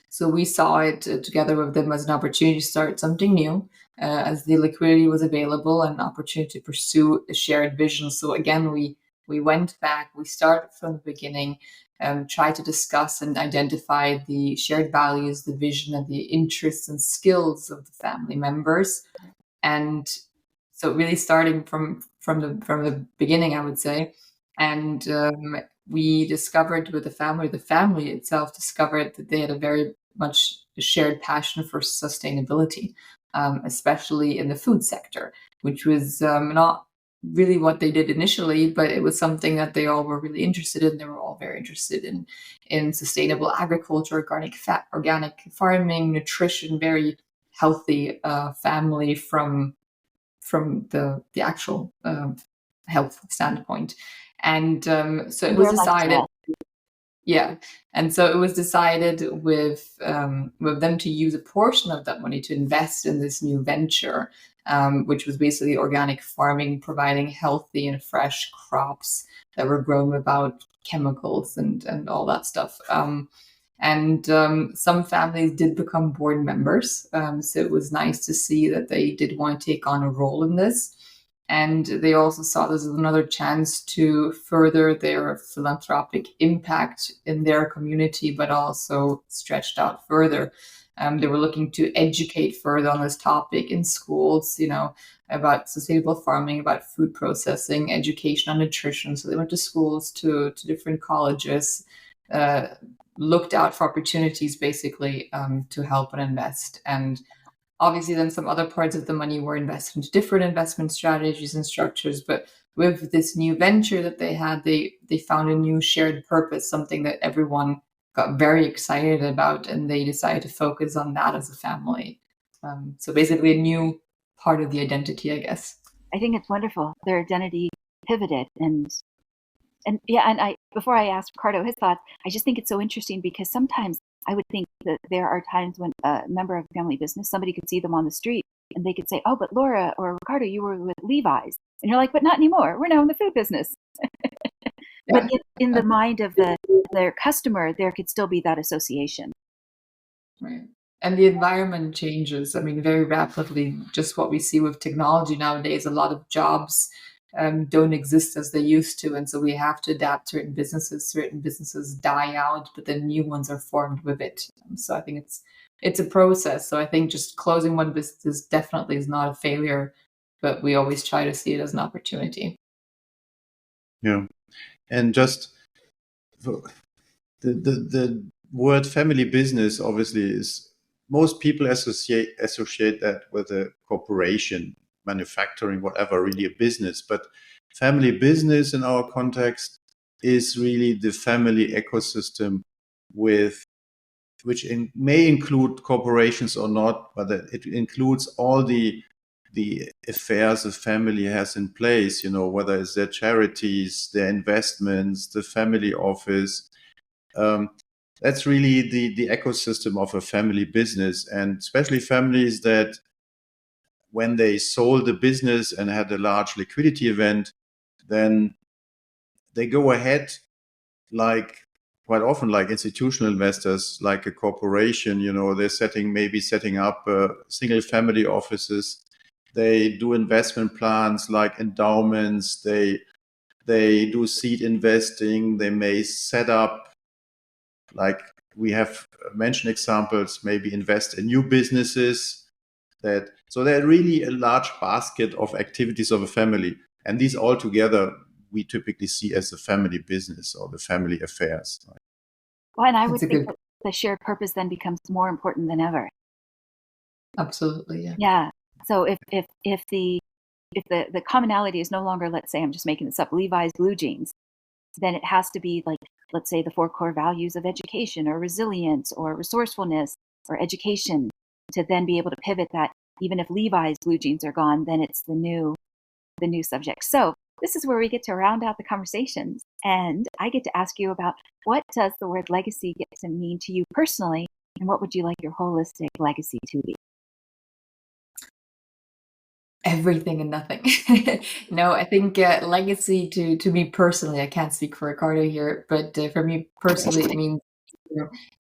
so we saw it together with them as an opportunity to start something new, as the liquidity was available and an opportunity to pursue a shared vision. So again, we went back, we started from the beginning, tried to discuss and identify the shared values, the vision, and the interests and skills of the family members. And so really starting from the beginning, I would say. And we discovered with the family itself discovered that they had a very much shared passion for sustainability, especially in the food sector, which was not really what they did initially, but it was something that they all were really interested in. They were all very interested in sustainable agriculture, organic farming, nutrition, very healthy family from the actual health standpoint. And so it was decided, yeah. And so it was decided with them to use a portion of that money to invest in this new venture, which was basically organic farming, providing healthy and fresh crops that were grown without chemicals and all that stuff. And some families did become board members. So it was nice to see that they did want to take on a role in this. And they also saw this as another chance to further their philanthropic impact in their community, but also stretched out further. They were looking to educate further on this topic in schools, about sustainable farming, about food processing, education on nutrition. So they went to schools, to different colleges, looked out for opportunities basically to help and invest. And obviously then some other parts of the money were invested into different investment strategies and structures. But with this new venture that they had, they found a new shared purpose, something that everyone got very excited about, and they decided to focus on that as a family. So basically a new part of the identity, I guess. I think it's wonderful. Their identity pivoted, and before I asked Riccardo his thoughts, I just think it's so interesting because sometimes I would think that there are times when a member of a family business, somebody could see them on the street and they could say, "Oh, but Laura or Riccardo, you were with Levi's," and you're like, "But not anymore. We're now in the food business." Yeah. But in the mind of their customer, there could still be that association. Right. And the environment changes, I mean, very rapidly. Just what we see with technology nowadays, a lot of jobs don't exist as they used to. And so we have to adapt. Certain businesses die out, but then new ones are formed with it. So I think it's a process. So I think just closing one business definitely is not a failure, but we always try to see it as an opportunity. Yeah. And just the word family business obviously is, most people associate that with a corporation, manufacturing, whatever, really a business. But family business in our context is really the family ecosystem, which may include corporations or not, but it includes all the affairs a family has in place, whether it's their charities, their investments, the family office. That's really the ecosystem of a family business, and especially families that when they sold the business and had a large liquidity event, then they go ahead quite often like institutional investors, like a corporation, they're setting up single family offices. They do investment plans like endowments. They do seed investing. They may set up, like we have mentioned examples, maybe invest in new businesses. So they're really a large basket of activities of a family. And these all together, we typically see as the family business or the family affairs. Well, and I would think that the shared purpose then becomes more important than ever. Absolutely, yeah. Yeah. So if the commonality is no longer, let's say, I'm just making this up, Levi's blue jeans, then it has to be like, let's say, the 4 core values of education or resilience or resourcefulness or education, to then be able to pivot that. Even if Levi's blue jeans are gone, then it's the new subject. So This is where we get to round out the conversations, and I get to ask you about what does the word legacy get to mean to you personally, and what would you like your holistic legacy to be? Everything and nothing. No, I think legacy to me personally, I can't speak for Ricardo here, but for me personally, it means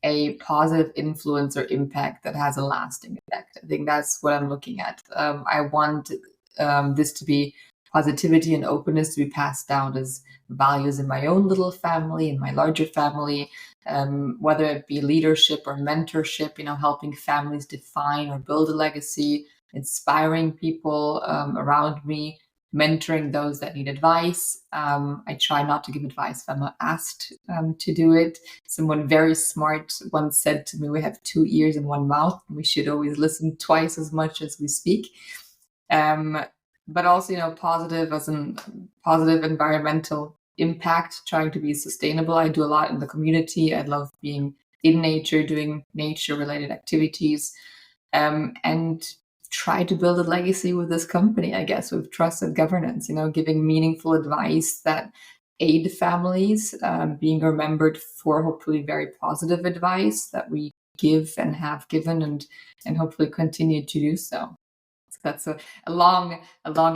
a positive influence or impact that has a lasting effect. I think that's what I'm looking at. I want this to be positivity and openness to be passed down as values in my own little family, in my larger family, whether it be leadership or mentorship, helping families define or build a legacy, inspiring people around me, mentoring those that need advice. I try not to give advice if I'm not asked to do it. Someone very smart once said to me, we have 2 ears and 1 mouth, and we should always listen twice as much as we speak. But also, positive as in positive environmental impact, trying to be sustainable. I do a lot in the community. I love being in nature, doing nature-related activities, and try to build a legacy with this company, I guess, with trust and governance, giving meaningful advice that aid families, being remembered for hopefully very positive advice that we give and have given and hopefully continue to do so. So that's a long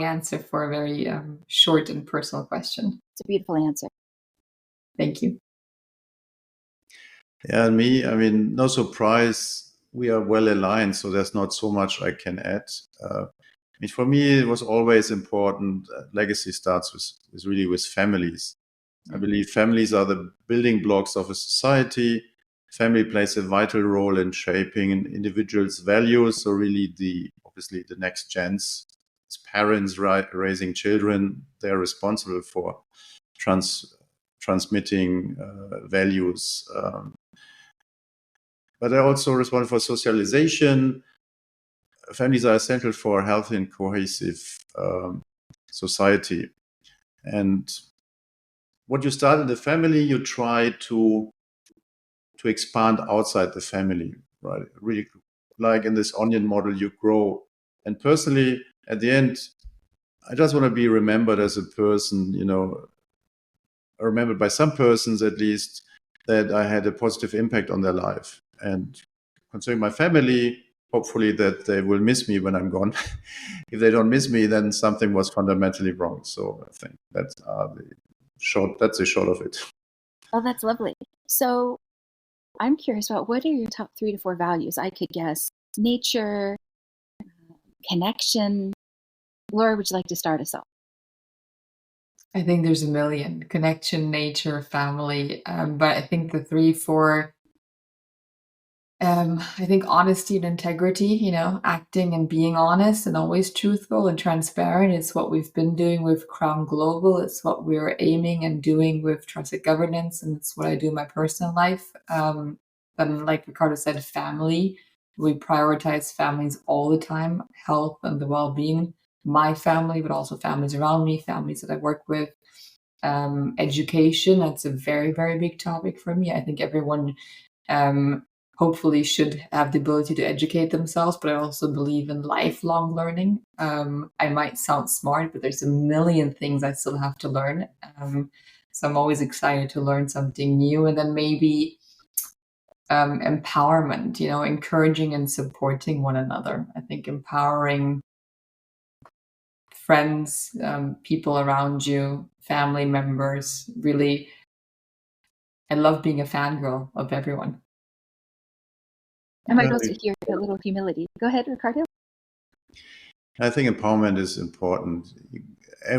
answer for a very short and personal question. It's a beautiful answer. Thank you. Yeah, and me, no surprise, we are well aligned, so there's not so much I can add. For me, it was always important. Legacy starts with families. I believe families are the building blocks of a society. Family plays a vital role in shaping an individual's values. So really, obviously the next gens, as parents raising children, they're responsible for transmitting values. But they're also responsible for socialization. Families are essential for a healthy and cohesive society. And what you start in the family, you try to expand outside the family, right? Really, like in this onion model, you grow. And personally, at the end, I just want to be remembered as a person, remembered by some persons at least, that I had a positive impact on their life. And concerning my family, hopefully that they will miss me when I'm gone. If they don't miss me, then something was fundamentally wrong. So I think that's the short of it. Oh, that's lovely. So I'm curious about what are your top 3 to 4 values? I could guess nature, connection. Laura, would you like to start us off? I think there's a million: connection, nature, family. But I think the 3, 4, I think honesty and integrity, acting and being honest and always truthful and transparent. It's what we've been doing with Crown Global. It's what we're aiming and doing with Trusted Governance. And it's what I do in my personal life. And like Ricardo said, family. We prioritize families all the time, health and the well-being. My family, but also families around me, families that I work with. Education, that's a very, very big topic for me. I think everyone hopefully should have the ability to educate themselves, but I also believe in lifelong learning. I might sound smart, but there's a million things I still have to learn. So I'm always excited to learn something new. And then maybe empowerment, encouraging and supporting one another. I think empowering friends, people around you, family members, really, I love being a fangirl of everyone. I might also hear a little humility. Go ahead, Ricardo. I think empowerment is important. That's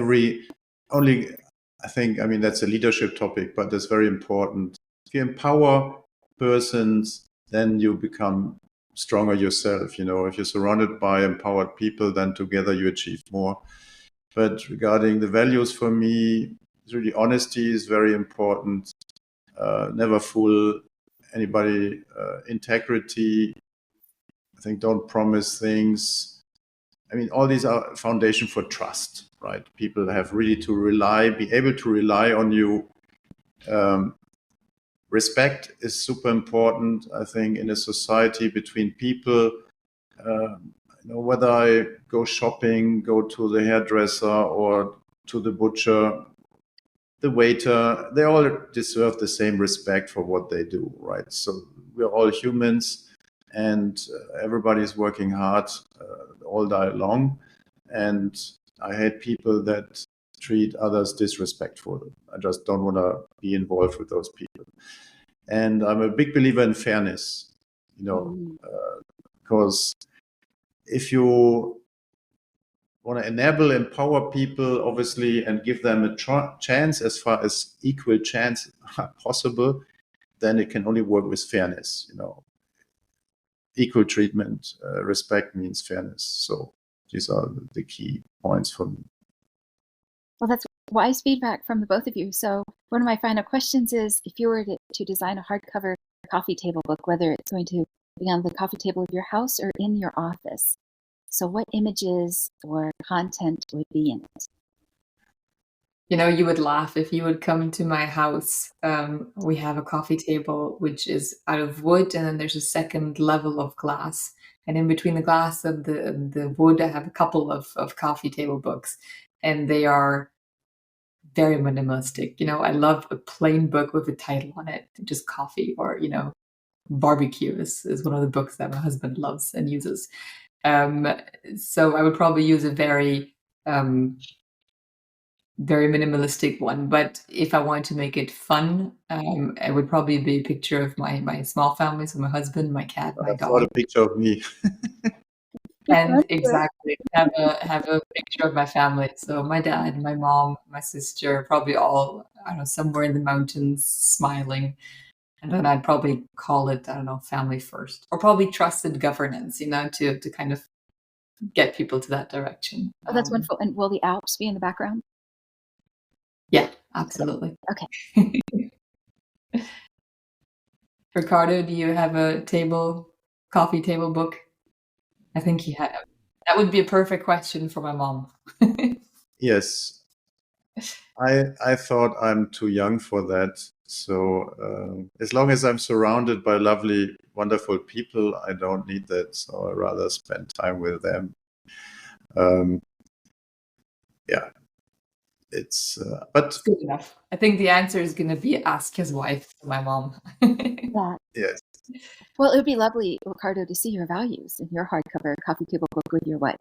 a leadership topic, but that's very important. If you empower persons, then you become stronger yourself. If you're surrounded by empowered people, then together you achieve more. But regarding the values, for me, really honesty is very important. Never fool anybody. Integrity. I think don't promise things. All these are foundation for trust, right? People have really to be able to rely on you. Respect is super important, I think, in a society between people. Whether I go shopping, go to the hairdresser, or to the butcher, the waiter, they all deserve the same respect for what they do, right? So we're all humans, and everybody is working hard all day long. And I hate people that treat others disrespectful. I just don't want to be involved with those people. And I'm a big believer in fairness, because if you want to enable, empower people, obviously, and give them a chance as far as equal chance possible, then it can only work with fairness. Equal treatment, respect means fairness. So these are the key points for me. Well, that's wise feedback from the both of you. So one of my final questions is, if you were to design a hardcover coffee table book, whether it's going to be on the coffee table of your house or in your office, so what images or content would be in it? You would laugh if you would come to my house. We have a coffee table which is out of wood, and then there's a second level of glass. And in between the glass and the wood, I have a couple of coffee table books, and they are very minimalistic. I love a plain book with a title on it, just coffee, or barbecue is one of the books that my husband loves and uses. So I would probably use a very minimalistic one. But if I want to make it fun, it would probably be a picture of my small family, so my husband, my cat, my dog. What a picture of me. And exactly, have a picture of my family. So my dad, my mom, my sister, probably all, I don't know, somewhere in the mountains smiling. And then I'd probably call it, I don't know, family first, or probably trusted governance, to kind of get people to that direction. Oh, that's wonderful. And will the Alps be in the background? Yeah, absolutely. Okay. Riccardo, do you have a coffee table book? I think he had. That would be a perfect question for my mom. Yes. I thought I'm too young for that. So as long as I'm surrounded by lovely, wonderful people, I don't need that. So I'd rather spend time with them. Yeah. But good enough. I think the answer is going to be ask his wife, my mom. Yeah. Yes. Well, it would be lovely, Riccardo, to see your values in your hardcover coffee table book with your wife.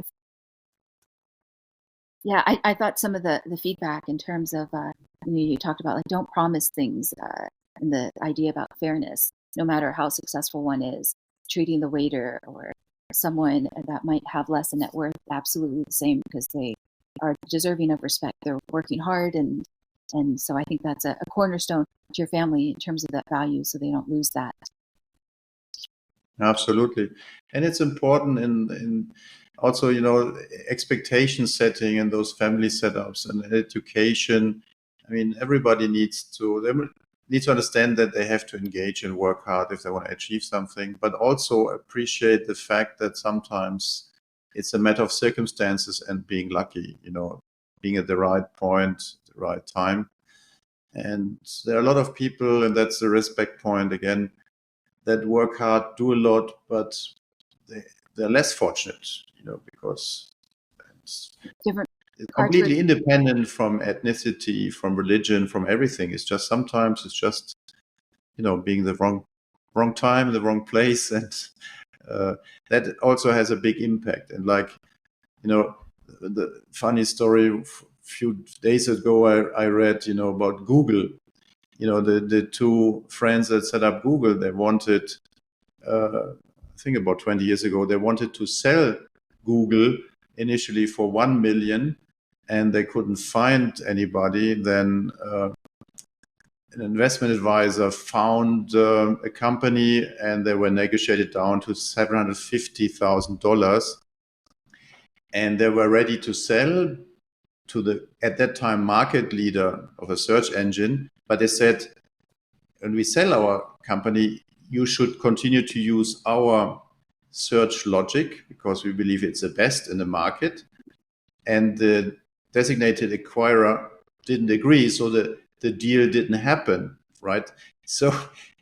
Yeah, I thought some of the feedback in terms of, you talked about, like, don't promise things, and the idea about fairness, no matter how successful one is, treating the waiter or someone that might have less in net worth absolutely the same, because they are deserving of respect. They're working hard, and so I think that's a cornerstone to your family in terms of that value, so they don't lose that. Absolutely. And it's important in also, expectation setting and those family setups and education. I mean, everybody needs to understand that they have to engage and work hard if they want to achieve something, but also appreciate the fact that sometimes it's a matter of circumstances and being lucky, being at the right point, the right time. And there are a lot of people, and that's the respect point again, that work hard, do a lot, but they're less fortunate, because it's completely independent from ethnicity, from religion, from everything. It's just sometimes it's just, being the wrong time, the wrong place, and that also has a big impact. And the funny story, a few days ago, I read, about Google. The two friends that set up Google, they wanted, I think about 20 years ago, they wanted to sell Google initially for 1 million, and they couldn't find anybody. Then an investment advisor found a company, and they were negotiated down to $750,000, and they were ready to sell to the, at that time, market leader of a search engine. But they said, when we sell our company, you should continue to use our search logic because we believe it's the best in the market. And the designated acquirer didn't agree, so the deal didn't happen, right? So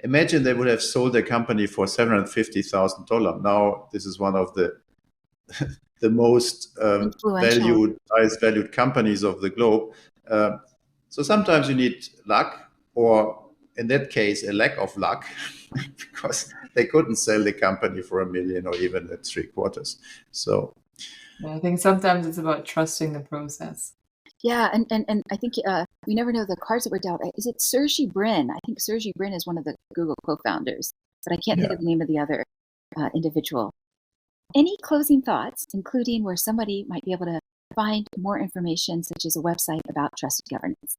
imagine they would have sold their company for $750,000. Now, this is one of the the most Influential. highest valued companies of the globe. So sometimes you need luck, or in that case, a lack of luck, because they couldn't sell the company for $1 million or even at 3/4. So I think sometimes it's about trusting the process. Yeah, and I think we never know the cards that were dealt. Is it Sergey Brin? I think Sergey Brin is one of the Google co-founders, but I can't think of the name of the other individual. Any closing thoughts, including where somebody might be able to find more information, such as a website about trusted governance?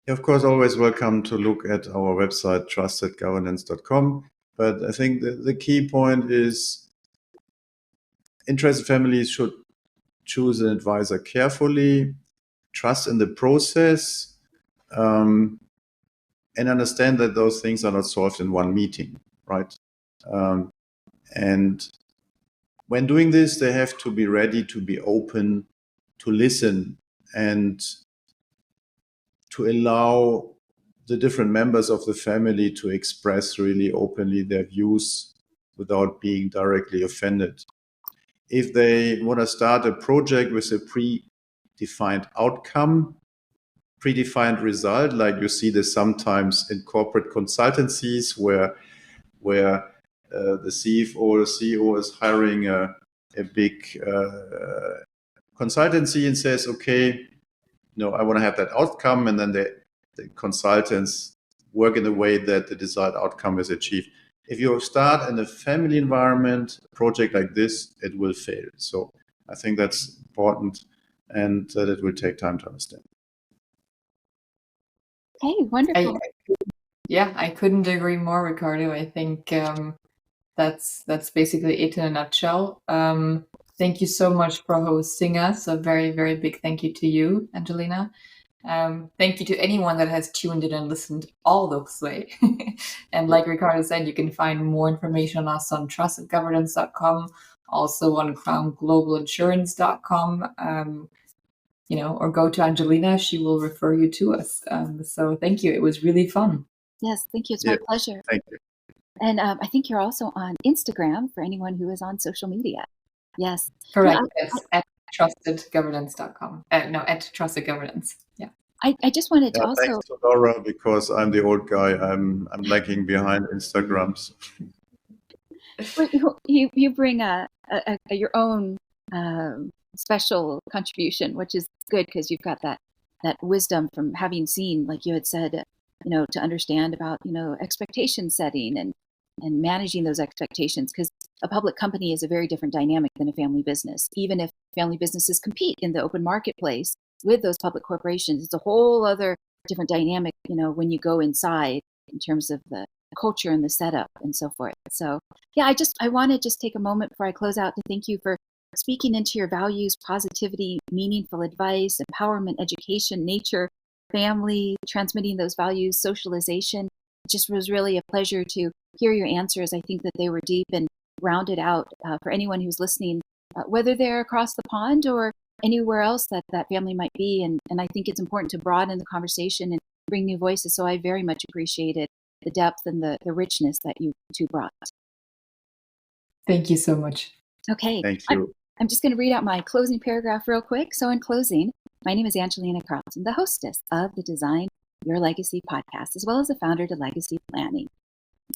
Of course, always welcome to look at our website, trustedgovernance.com. But I think the key point is interested families should choose an advisor carefully, trust in the process, and understand that those things are not solved in one meeting, right? And when doing this, they have to be ready to be open, to listen, and to allow the different members of the family to express really openly their views without being directly offended. If they want to start a project with a predefined outcome, predefined result, like you see this sometimes in corporate consultancies where the CFO or CEO is hiring a big consultancy and says, okay, I want to have that outcome, and then the consultants work in a way that the desired outcome is achieved. If you start in a family environment, a project like this, it will fail. So I think that's important, and that it will take time to understand. Okay, wonderful. I couldn't agree more, Riccardo. I think that's basically it in a nutshell. Thank you so much for hosting us. A very, very big thank you to you, Angelina. Thank you to anyone that has tuned in and listened all this way. And like Riccardo said, you can find more information on us on trustedgovernance.com, also on crownglobalinsurance.com, or go to Angelina. She will refer you to us. So thank you. It was really fun. Yes, thank you. It's my pleasure. Thank you. And I think you're also on Instagram for anyone who is on social media. Yes. Correct. Yes. At trustedgovernance.com. No, at trustedgovernance. Yeah. I just wanted to also thanks to Laura, because I'm the old guy. I'm lagging behind Instagrams. You bring your own special contribution, which is good because you've got that wisdom from having seen, like you had said, to understand about expectation setting and managing those expectations, because a public company is a very different dynamic than a family business. Even if family businesses compete in the open marketplace with those public corporations, it's a whole other different dynamic, when you go inside in terms of the culture and the setup and so forth. So yeah, I want to just take a moment before I close out to thank you for speaking into your values, positivity, meaningful advice, empowerment, education, nature, family, transmitting those values, socialization. It just was really a pleasure to hear your answers. I think that they were deep and rounded out for anyone who's listening, whether they're across the pond or anywhere else that family might be. And I think it's important to broaden the conversation and bring new voices. So I very much appreciated the depth and the richness that you two brought. Thank you so much. Okay. Thank you. I'm just going to read out my closing paragraph real quick. So in closing, my name is Angelina Carleton, the hostess of the Design Your Legacy podcast, as well as the founder to Legacy Planning.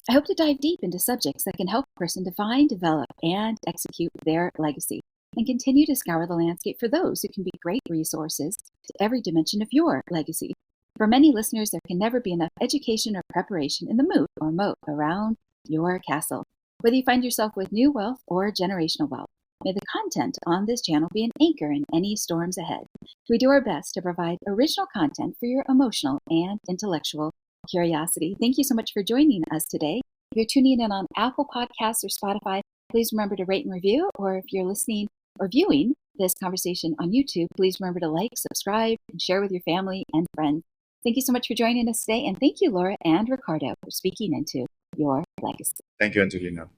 I hope to dive deep into subjects that can help a person define, develop, and execute their legacy, and continue to scour the landscape for those who can be great resources to every dimension of your legacy. For many listeners, there can never be enough education or preparation in the moat or moat around your castle. Whether you find yourself with new wealth or generational wealth, may the content on this channel be an anchor in any storms ahead. We do our best to provide original content for your emotional and intellectual curiosity. Thank you so much for joining us today. If you're tuning in on Apple Podcasts or Spotify, please remember to rate and review. Or if you're listening or viewing this conversation on YouTube, please remember to like, subscribe, and share with your family and friends. Thank you so much for joining us today. And thank you, Laura and Riccardo, for speaking into your legacy. Thank you, Angelina.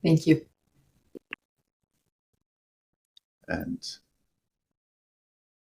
Thank you. And